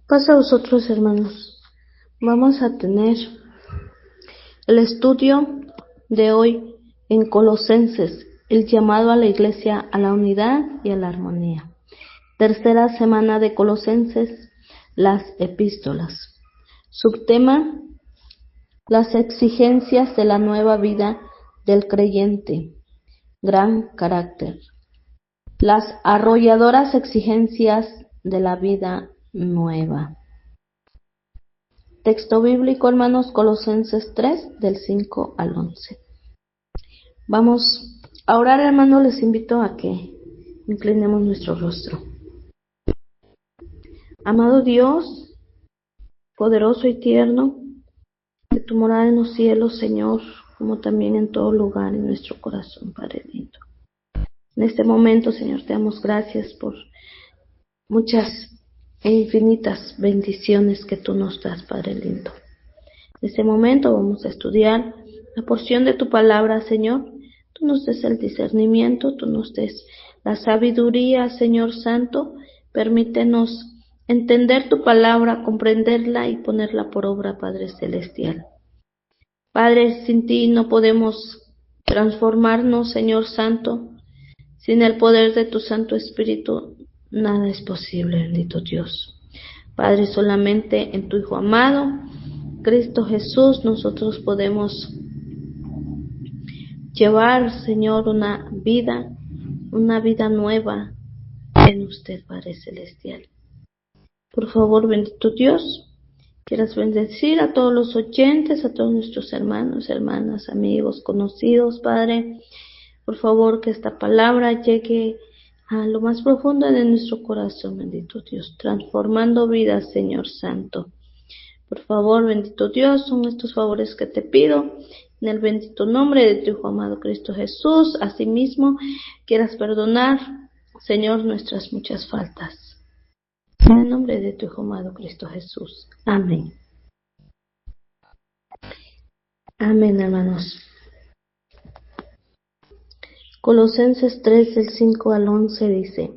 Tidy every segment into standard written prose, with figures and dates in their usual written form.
Pasa a vosotros, hermanos. Vamos a tener el estudio de hoy en Colosenses, el llamado a la iglesia a la unidad y a la armonía. Tercera semana de Colosenses, las epístolas. Subtema: las exigencias de la nueva vida del creyente. Gran carácter. Las arrolladoras exigencias de la vida nueva. Texto bíblico, hermanos, Colosenses 3, del 5 al 11. Vamos a orar, hermanos. Les invito a que inclinemos nuestro rostro. Amado Dios, poderoso y tierno, de tu morada en los cielos, Señor, como también en todo lugar en nuestro corazón, Padre lindo. En este momento, Señor, te damos gracias por muchas e infinitas bendiciones que tú nos das, Padre lindo. En este momento vamos a estudiar la porción de tu palabra, Señor. Tú nos des el discernimiento, tú nos des la sabiduría, Señor Santo. Permítenos entender tu palabra, comprenderla y ponerla por obra, Padre Celestial. Padre, sin ti no podemos transformarnos, Señor Santo. Sin el poder de tu Santo Espíritu, nada es posible, bendito Dios. Padre, solamente en tu Hijo amado, Cristo Jesús, nosotros podemos llevar, Señor, una vida nueva en usted, Padre Celestial. Por favor, bendito Dios, quieras bendecir a todos los oyentes, a todos nuestros hermanos, hermanas, amigos, conocidos, Padre. Por favor, que esta palabra llegue a lo más profundo de nuestro corazón, bendito Dios, transformando vidas, Señor Santo. Por favor, bendito Dios, son estos favores que te pido, en el bendito nombre de tu Hijo amado Cristo Jesús. Asimismo, quieras perdonar, Señor, nuestras muchas faltas. En el nombre de tu Hijo amado Cristo Jesús. Amén. Amén, hermanos. Colosenses 3, del 5 al 11 dice: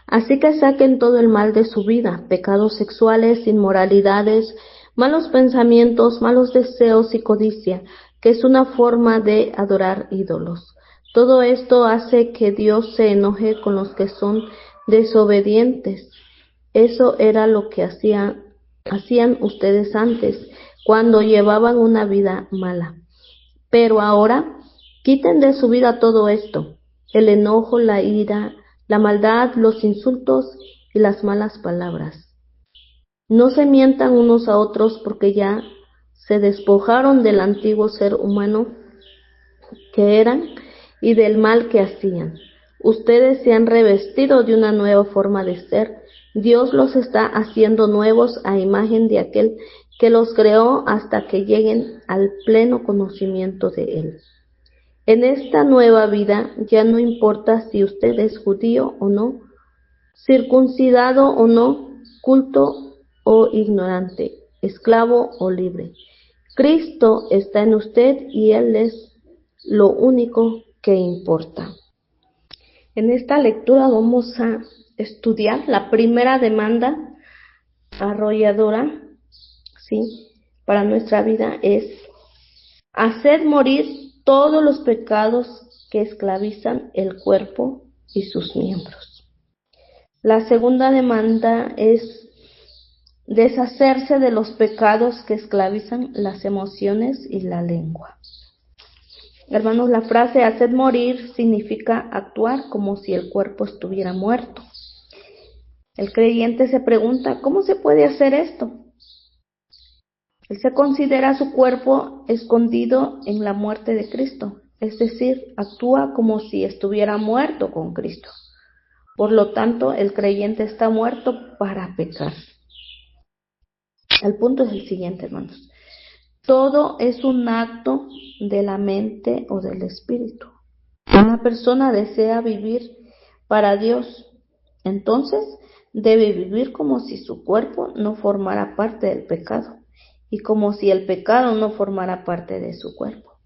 así que saquen todo el mal de su vida, pecados sexuales, inmoralidades, malos pensamientos, malos deseos y codicia, que es una forma de adorar ídolos. Todo esto hace que Dios se enoje con los que son desobedientes. Eso era lo que hacían ustedes antes, cuando llevaban una vida mala. Pero ahora, quiten de su vida todo esto: el enojo, la ira, la maldad, los insultos y las malas palabras. No se mientan unos a otros, porque ya se despojaron del antiguo ser humano que eran y del mal que hacían. Ustedes se han revestido de una nueva forma de ser. Dios los está haciendo nuevos a imagen de aquel que los creó, hasta que lleguen al pleno conocimiento de Él. En esta nueva vida ya no importa si usted es judío o no, circuncidado o no, culto o ignorante, esclavo o libre. Cristo está en usted y Él es lo único que importa. En esta lectura vamos a estudiar la primera demanda arrolladora, ¿sí?, para nuestra vida es: hacer morir todos los pecados que esclavizan el cuerpo y sus miembros. La segunda demanda es deshacerse de los pecados que esclavizan las emociones y la lengua. Hermanos, la frase hacer morir significa actuar como si el cuerpo estuviera muerto. El creyente se pregunta: ¿cómo se puede hacer esto? Él se considera su cuerpo escondido en la muerte de Cristo, es decir, actúa como si estuviera muerto con Cristo. Por lo tanto, el creyente está muerto para pecar. El punto es el siguiente, hermanos. Todo es un acto de la mente o del espíritu. Una persona desea vivir para Dios, entonces debe vivir como si su cuerpo no formara parte del pecado y como si el pecado no formara parte de su cuerpo.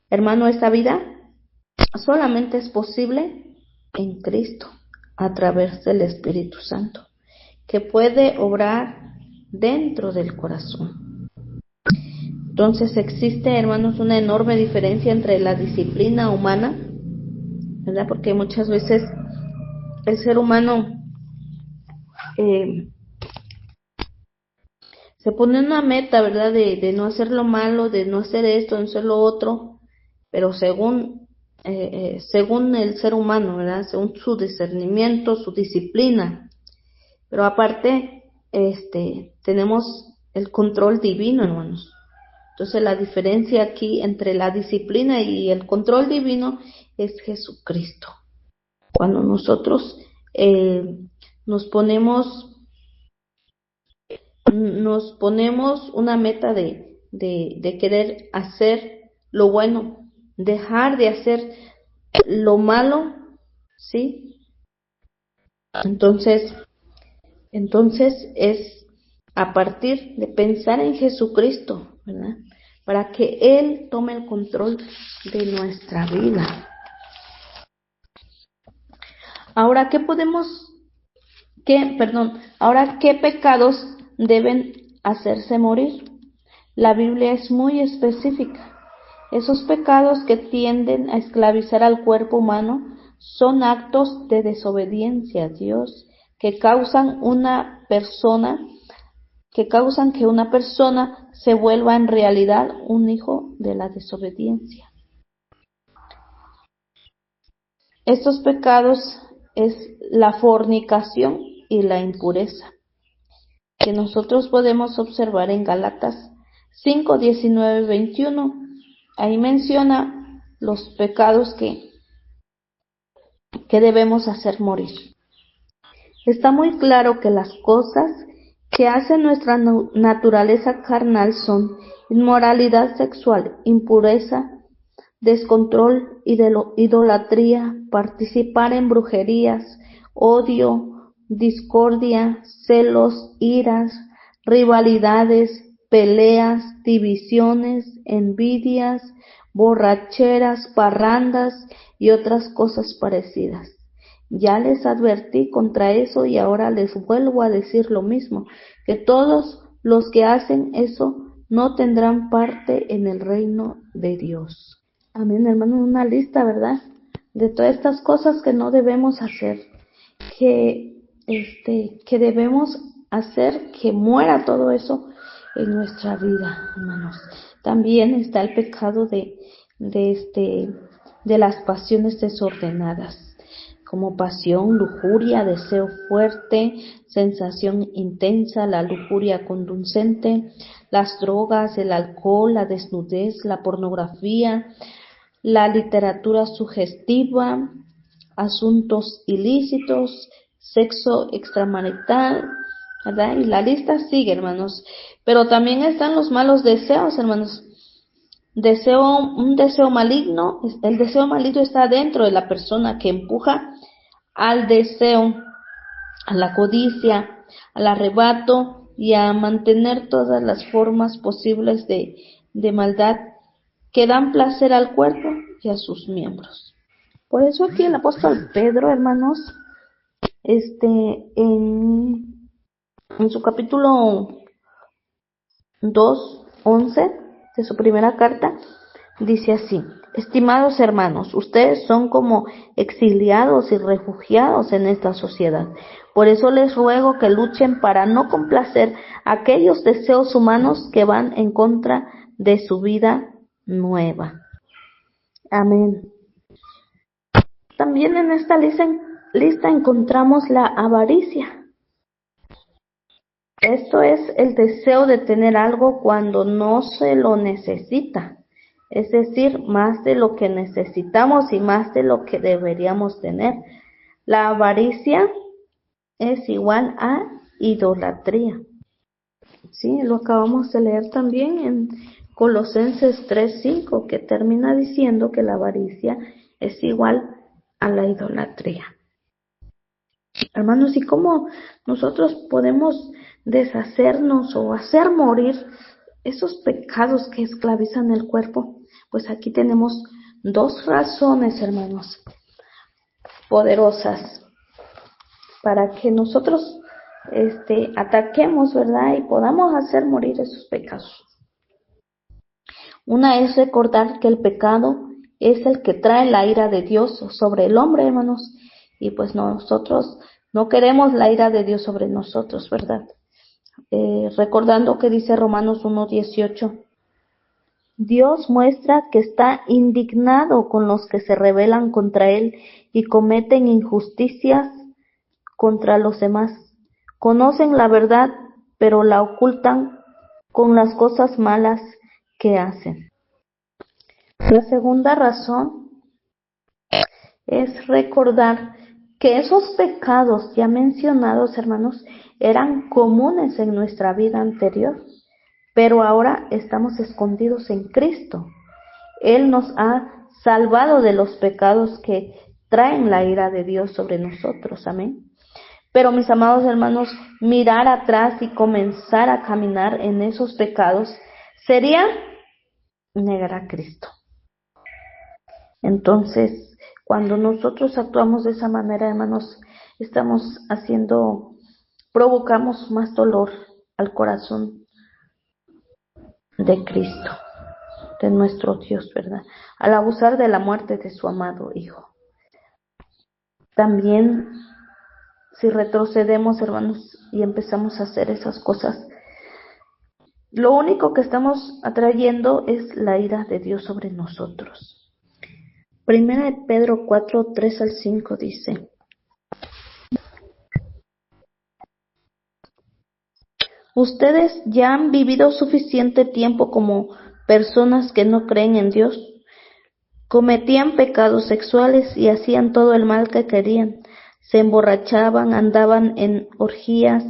Hermano, esta vida solamente es posible en Cristo, a través del Espíritu Santo, que puede obrar dentro del corazón. Entonces existe, hermanos, una enorme diferencia entre la disciplina humana, ¿verdad? Porque muchas veces el ser humano se pone una meta, ¿verdad? De no hacer lo malo, de no hacer esto, de no hacer lo otro, pero según el ser humano, ¿verdad? Según su discernimiento, su disciplina. Pero aparte, tenemos el control divino, hermanos. Entonces la diferencia aquí entre la disciplina y el control divino es Jesucristo. Cuando nosotros nos ponemos una meta de querer hacer lo bueno, dejar de hacer lo malo, ¿sí? Entonces es a partir de pensar en Jesucristo, ¿verdad? Para que Él tome el control de nuestra vida. Ahora, ¿qué pecados deben hacerse morir? La Biblia es muy específica. Esos pecados que tienden a esclavizar al cuerpo humano son actos de desobediencia a Dios que causan que una persona se vuelva en realidad un hijo de la desobediencia. Estos pecados es la fornicación y la impureza, que nosotros podemos observar en Gálatas 5, 19, 21. Ahí menciona los pecados que debemos hacer morir. Está muy claro que las cosas que hace nuestra naturaleza carnal son inmoralidad sexual, impureza, descontrol, idolatría, participar en brujerías, odio, discordia, celos, iras, rivalidades, peleas, divisiones, envidias, borracheras, parrandas y otras cosas parecidas. Ya les advertí contra eso y ahora les vuelvo a decir lo mismo, que todos los que hacen eso no tendrán parte en el reino de Dios. Amén, hermano, una lista, ¿verdad? De todas estas cosas que no debemos hacer, que debemos hacer que muera todo eso en nuestra vida, hermanos. También está el pecado de las pasiones desordenadas, como pasión, lujuria, deseo fuerte, sensación intensa, la lujuria conducente, las drogas, el alcohol, la desnudez, la pornografía, la literatura sugestiva, asuntos ilícitos, sexo extramarital, ¿verdad? Y la lista sigue, hermanos. Pero también están los malos deseos, hermanos. Un deseo maligno, el deseo maligno está dentro de la persona que empuja al deseo, a la codicia, al arrebato y a mantener todas las formas posibles de maldad que dan placer al cuerpo y a sus miembros. Por eso aquí el apóstol Pedro, hermanos, en su capítulo 2:11 de su primera carta, dice así: estimados hermanos, ustedes son como exiliados y refugiados en esta sociedad. Por eso les ruego que luchen para no complacer aquellos deseos humanos que van en contra de su vida nueva. Amén. También en esta lista encontramos la avaricia. Esto es el deseo de tener algo cuando no se lo necesita, es decir, más de lo que necesitamos y más de lo que deberíamos tener. La avaricia es igual a idolatría. Sí, lo acabamos de leer también en Colosenses 3:5, que termina diciendo que la avaricia es igual a la idolatría. Hermanos, ¿y cómo nosotros podemos deshacernos o hacer morir esos pecados que esclavizan el cuerpo? Pues aquí tenemos dos razones, hermanos, poderosas para que nosotros ataquemos, ¿verdad? Y podamos hacer morir esos pecados. Una es recordar que el pecado es el que trae la ira de Dios sobre el hombre, hermanos, y pues nosotros no queremos la ira de Dios sobre nosotros, ¿verdad? Recordando que dice Romanos 1:18, Dios muestra que está indignado con los que se rebelan contra Él y cometen injusticias contra los demás. Conocen la verdad, pero la ocultan con las cosas malas que hacen. La segunda razón es recordar que esos pecados ya mencionados, hermanos, eran comunes en nuestra vida anterior, pero ahora estamos escondidos en Cristo. Él nos ha salvado de los pecados que traen la ira de Dios sobre nosotros, amén. Pero mis amados hermanos, mirar atrás y comenzar a caminar en esos pecados sería negar a Cristo. Entonces, cuando nosotros actuamos de esa manera, hermanos, provocamos más dolor al corazón de Cristo, de nuestro Dios, ¿verdad? Al abusar de la muerte de su amado Hijo. También, si retrocedemos, hermanos, y empezamos a hacer esas cosas, lo único que estamos atrayendo es la ira de Dios sobre nosotros. Primera de Pedro 4:3-5 dice: Ustedes ya han vivido suficiente tiempo como personas que no creen en Dios. Cometían pecados sexuales y hacían todo el mal que querían. Se emborrachaban, andaban en orgías,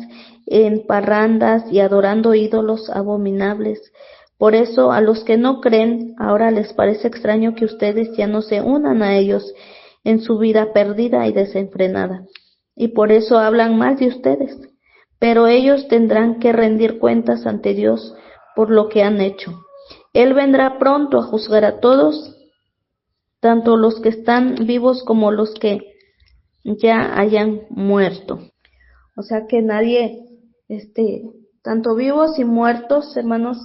en parrandas y adorando ídolos abominables. Por eso a los que no creen ahora les parece extraño que ustedes ya no se unan a ellos en su vida perdida y desenfrenada. Y por eso hablan mal de ustedes. Pero ellos tendrán que rendir cuentas ante Dios por lo que han hecho. Él vendrá pronto a juzgar a todos, tanto los que están vivos como los que ya hayan muerto. O sea que nadie, tanto vivos y muertos, hermanos,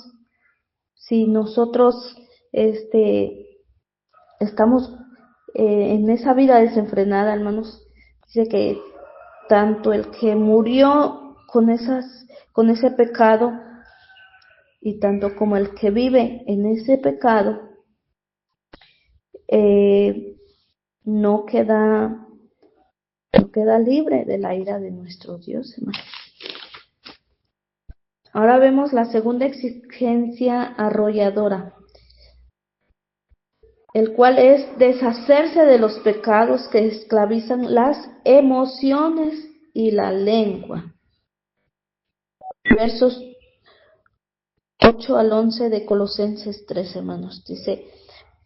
si nosotros estamos en esa vida desenfrenada, hermanos, dice que tanto el que murió con ese pecado y tanto como el que vive en ese pecado no queda libre de la ira de nuestro Dios, hermanos. Ahora vemos la segunda exigencia arrolladora, el cual es deshacerse de los pecados que esclavizan las emociones y la lengua. Versos 8-11 de Colosenses 3, hermanos, dice: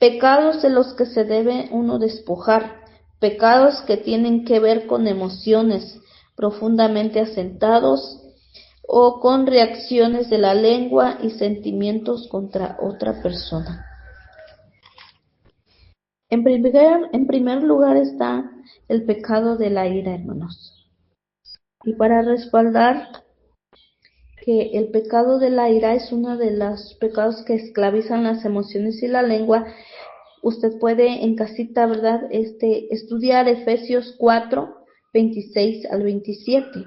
pecados de los que se debe uno despojar, pecados que tienen que ver con emociones profundamente asentados o con reacciones de la lengua y sentimientos contra otra persona. En primer lugar está el pecado de la ira, hermanos. Y para respaldar que el pecado de la ira es uno de los pecados que esclavizan las emociones y la lengua, usted puede en casita, ¿verdad?, estudiar Efesios 4:26-27.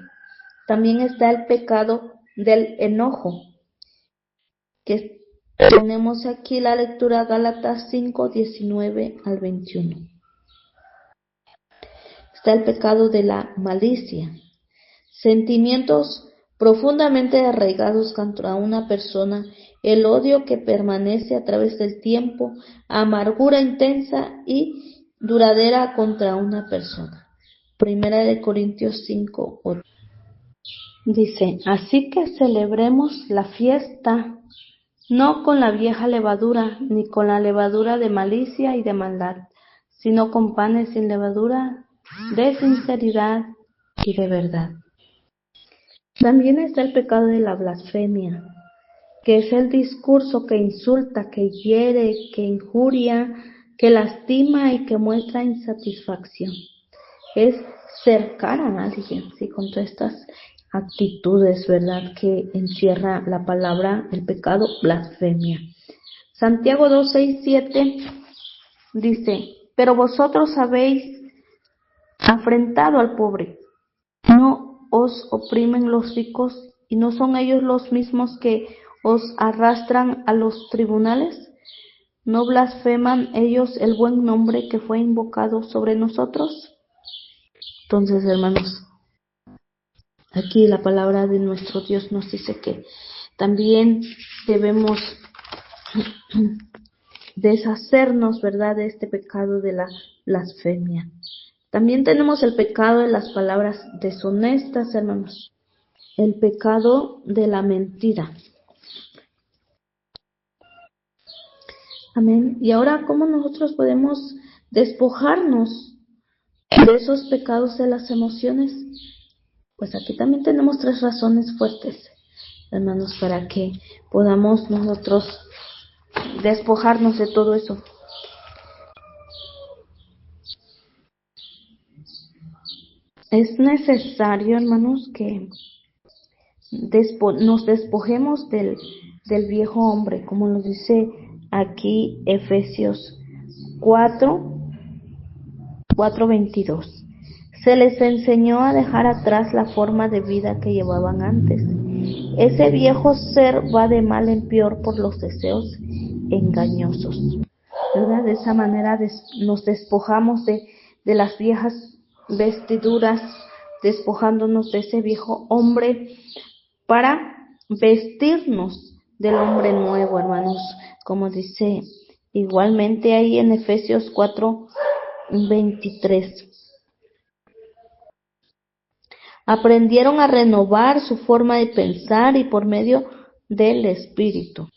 También está el pecado del enojo, que tenemos aquí la lectura Gálatas 5:19-21. Está el pecado de la malicia, sentimientos profundamente arraigados contra una persona, el odio que permanece a través del tiempo, amargura intensa y duradera contra una persona. Primera de Corintios 5:8. Dice: así que celebremos la fiesta, no con la vieja levadura, ni con la levadura de malicia y de maldad, sino con panes sin levadura, de sinceridad y de verdad. También está el pecado de la blasfemia, que es el discurso que insulta, que hiere, que injuria, que lastima y que muestra insatisfacción. Es cercar a alguien, ¿sí?, contra estas actitudes, ¿verdad?, que encierra la palabra, el pecado, blasfemia. Santiago 2, 6, 7 dice: pero vosotros habéis afrentado al pobre, ¿no os oprimen los ricos y no son ellos los mismos que os arrastran a los tribunales? ¿No blasfeman ellos el buen nombre que fue invocado sobre nosotros? Entonces, hermanos, aquí la palabra de nuestro Dios nos dice que también debemos deshacernos, ¿verdad?, de este pecado de la blasfemia. También tenemos el pecado de las palabras deshonestas, hermanos. El pecado de la mentira. Amén. Y ahora, ¿cómo nosotros podemos despojarnos de esos pecados de las emociones? Pues aquí también tenemos 3 razones fuertes, hermanos, para que podamos nosotros despojarnos de todo eso. Es necesario, hermanos, que nos despojemos del viejo hombre, como nos dice aquí Efesios 4:22. Se les enseñó a dejar atrás la forma de vida que llevaban antes. Ese viejo ser va de mal en peor por los deseos engañosos, ¿verdad? De esa manera nos despojamos de las viejas vestiduras, despojándonos de ese viejo hombre para vestirnos del hombre nuevo, hermanos, como dice igualmente ahí en Efesios 4:23. Aprendieron a renovar su forma de pensar y por medio del Espíritu.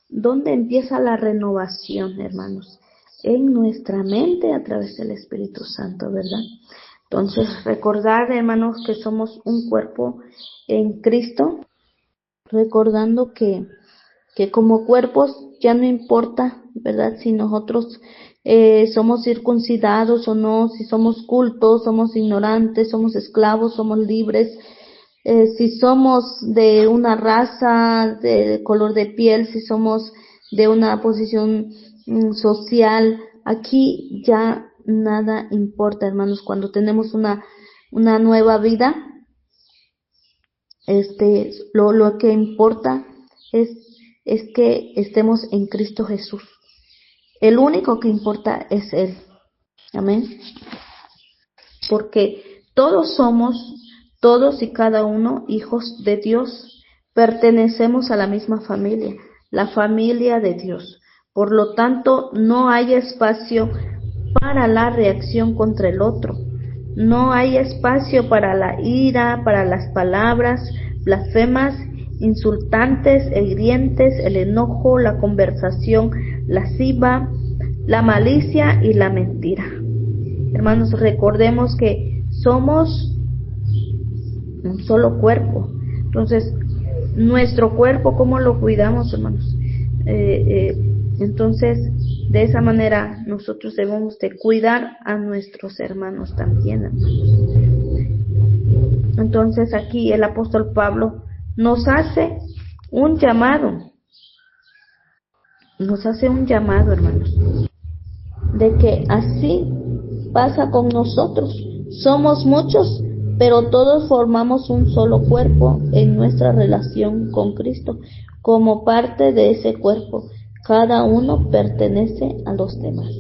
¿Dónde empieza la renovación, hermanos? En nuestra mente a través del Espíritu Santo, ¿verdad? Entonces, recordar, hermanos, que somos un cuerpo en Cristo, recordando que como cuerpos ya no importa, ¿verdad?, si nosotros somos circuncidados o no, si somos cultos, somos ignorantes, somos esclavos, somos libres, si somos de una raza, de color de piel, si somos de una posición social. Aquí ya nada importa, hermanos. Cuando tenemos una nueva vida, lo que importa es que estemos en Cristo Jesús. El único que importa es Él. Amén. Porque todos y cada uno, hijos de Dios, pertenecemos a la misma familia, la familia de Dios. Por lo tanto, no hay espacio para la reacción contra el otro. No hay espacio para la ira, para las palabras blasfemas, insultantes e hirientes, el enojo, la conversación lasciva, la malicia y la mentira. Hermanos, recordemos que somos un solo cuerpo. Entonces, nuestro cuerpo, ¿cómo lo cuidamos, hermanos? Entonces, de esa manera nosotros debemos de cuidar a nuestros hermanos también, hermanos. Entonces, aquí el apóstol Pablo nos hace un llamado, hermanos, de que así pasa con nosotros. Somos muchos, pero todos formamos un solo cuerpo en nuestra relación con Cristo. Como parte de ese cuerpo, cada uno pertenece a los demás.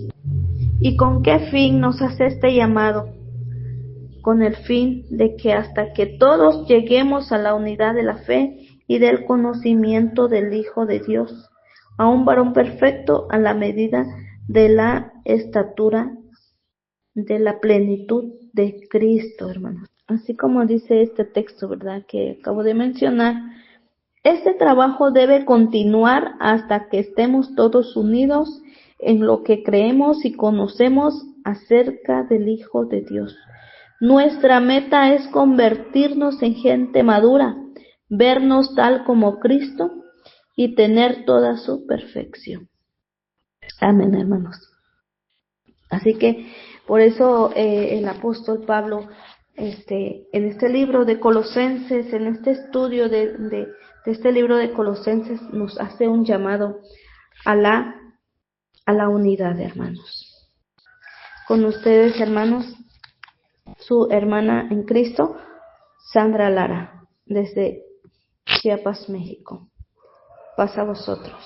¿Y con qué fin nos hace este llamado? Con el fin de que hasta que todos lleguemos a la unidad de la fe y del conocimiento del Hijo de Dios, a un varón perfecto a la medida de la estatura de la plenitud de Cristo, hermanos. Así como dice este texto, ¿verdad?, que acabo de mencionar, este trabajo debe continuar hasta que estemos todos unidos en lo que creemos y conocemos acerca del Hijo de Dios. Nuestra meta es convertirnos en gente madura, vernos tal como Cristo y tener toda su perfección. Amén, hermanos. Así que por eso el apóstol Pablo en este libro de Colosenses, en este estudio de este libro de Colosenses, nos hace un llamado a la unidad, hermanos. Con ustedes, hermanos, su hermana en Cristo, Sandra Lara, desde Chiapas, México. Paz a vosotros.